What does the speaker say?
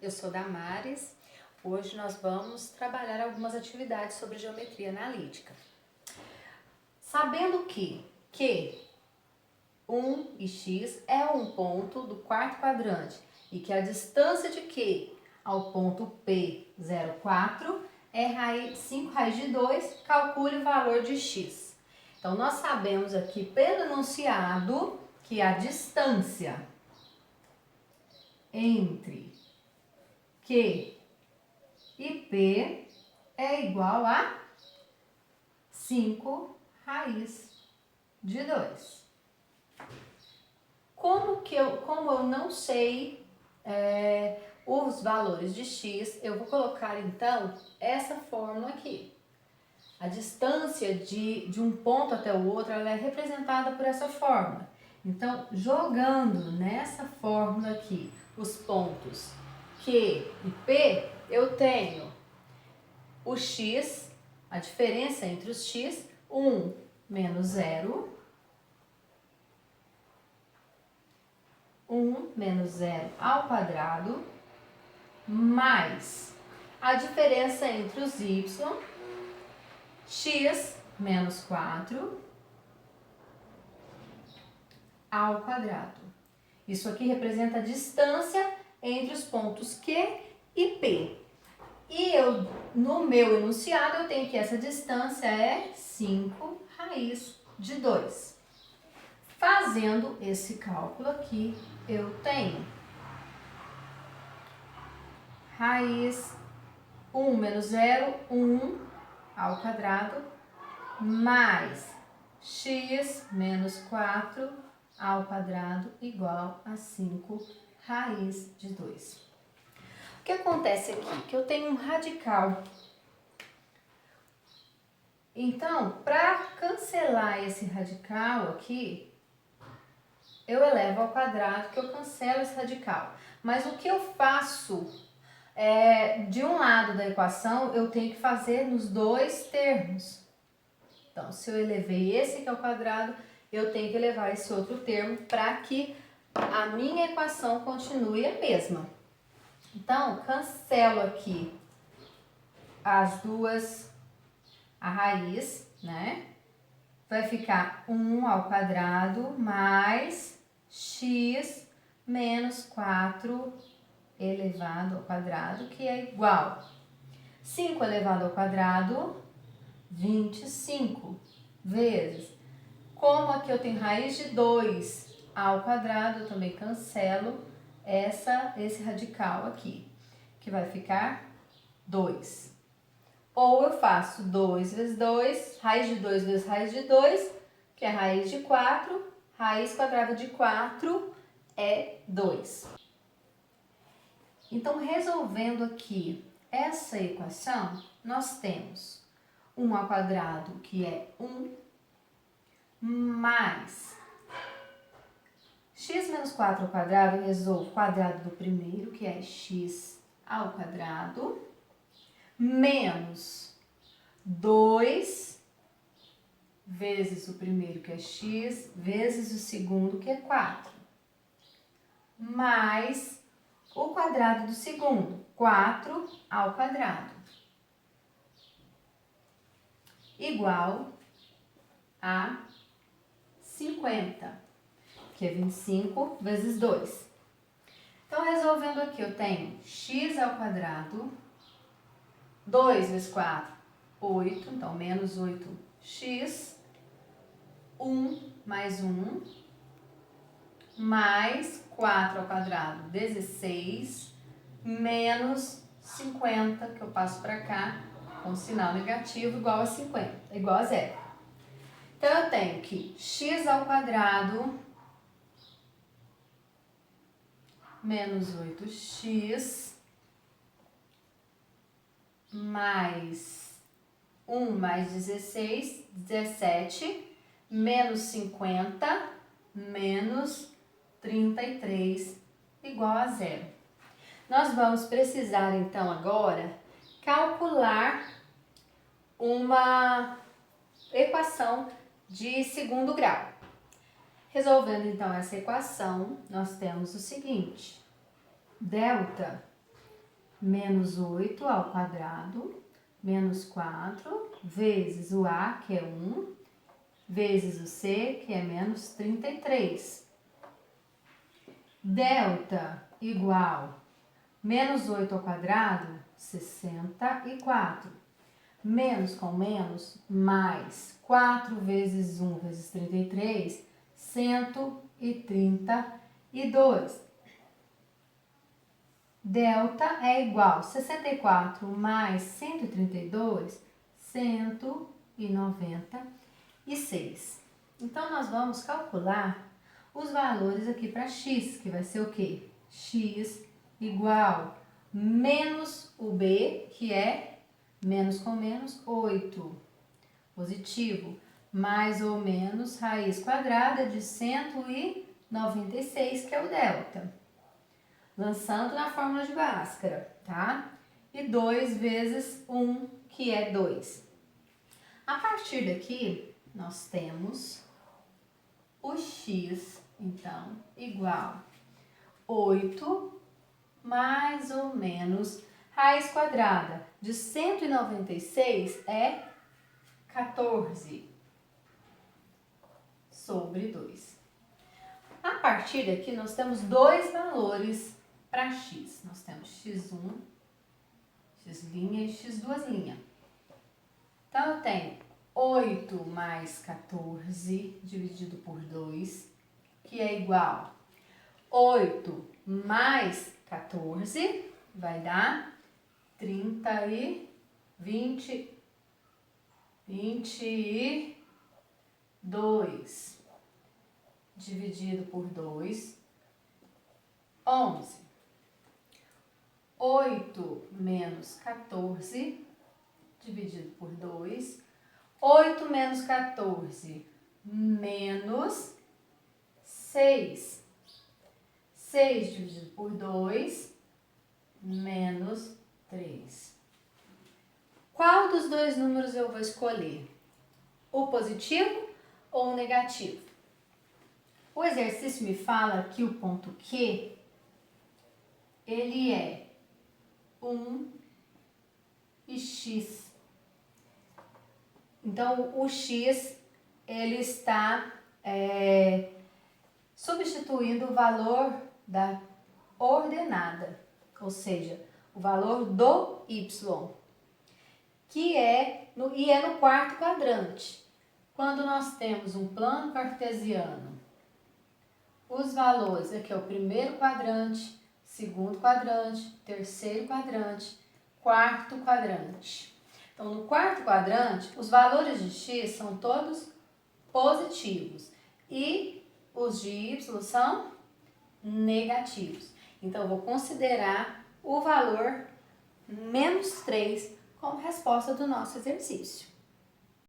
eu sou Damares. Hoje nós vamos trabalhar algumas atividades sobre geometria analítica. Sabendo que Q, 1 e X é um ponto do quarto quadrante e que a distância de Q ao ponto P, 0,4 é 5 raiz de 2, calcule o valor de X. Então, nós sabemos aqui pelo enunciado que a distância entre Q e P é igual a 5 raiz de 2. Como eu não sei os valores de X, eu vou colocar então essa fórmula aqui. A distância de um ponto até o outro ela é representada por essa fórmula. Então, jogando nessa fórmula aqui os pontos Q e P, eu tenho o X, a diferença entre os X, 1 menos 0, 1 menos 0 ao quadrado, mais a diferença entre os Y, x menos 4 ao quadrado. Isso aqui representa a distância entre os pontos Q e P. E no meu enunciado eu tenho que essa distância é 5 raiz de 2. Fazendo esse cálculo aqui, eu tenho raiz 1 menos 0, 1 ao quadrado, mais x menos 4 ao quadrado igual a 5 raiz de 2. O que acontece aqui? Que eu tenho um radical. Então, para cancelar esse radical aqui, eu elevo ao quadrado que eu cancelo esse radical. Mas o que eu faço de um lado da equação, eu tenho que fazer nos dois termos. Então, se eu elevei esse aqui ao quadrado, eu tenho que elevar esse outro termo para que a minha equação continue a mesma. Então, cancelo aqui as duas, a raiz, né? Vai ficar 1 ao quadrado mais x menos 4 elevado ao quadrado, que é igual 5 elevado ao quadrado, 25, vezes, como aqui eu tenho raiz de 2 ao quadrado, eu também cancelo esse radical aqui, que vai ficar 2. Ou eu faço 2 vezes 2, raiz de 2 vezes raiz de 2, que é raiz de 4, raiz quadrada de 4 é 2. Então, resolvendo aqui essa equação, nós temos 1 ao quadrado, que é 1, mais x menos 4 ao quadrado, eu resolvo o quadrado do primeiro, que é x ao quadrado, menos 2 vezes o primeiro, que é x, vezes o segundo, que é 4, mais o quadrado do segundo, 4 ao quadrado, igual a 50, que é 25 vezes 2. Então, resolvendo aqui, eu tenho x ao quadrado, 2 vezes 4, 8, então menos 8x, 1 mais 1, mais 4 ao quadrado, 16, menos 50, que eu passo para cá, com sinal negativo, igual a 50, igual a 0. Então, eu tenho que x ao quadrado menos 8x mais 1 mais 16, 17, menos 50, menos 33, igual a 0. Nós vamos precisar, então, agora, calcular uma equação de segundo grau. Resolvendo, então, essa equação, nós temos o seguinte: delta menos 8 ao quadrado, menos 4, vezes o A, que é 1, vezes o C, que é menos 33. Delta igual menos 8 ao quadrado, 64. Menos com menos, mais 4 vezes 1 vezes 33, 132. Delta é igual a 64 mais 132, 196. Então, nós vamos calcular os valores aqui para x, que vai ser o quê? X igual menos o b, que é menos com menos, 8. Positivo. Mais ou menos raiz quadrada de 196, que é o delta. Lançando na fórmula de Bhaskara, tá? E 2 vezes 1, que é 2. A partir daqui, nós temos o x, então, igual 8 mais ou menos raiz quadrada de 196 é 14 sobre 2. A partir daqui, nós temos dois valores para x. Nós temos x1, x' e x2'. Então, eu tenho 8 mais 14 dividido por 2, que é igual 8 mais 14, vai dar 22. Dividido por 2, 11. 8 menos 14, dividido por 2. 8 menos 14, menos 6. 6 dividido por 2, menos 3. Qual dos dois números eu vou escolher? O positivo ou o negativo? O exercício me fala que o ponto Q, ele é 1 e x. Então, o x, ele está substituindo o valor da ordenada, ou seja, o valor do y, que é no quarto quadrante. Quando nós temos um plano cartesiano, os valores, aqui é o primeiro quadrante, segundo quadrante, terceiro quadrante, quarto quadrante. Então, no quarto quadrante, os valores de x são todos positivos e os de y são negativos. Então, eu vou considerar o valor menos 3 como resposta do nosso exercício.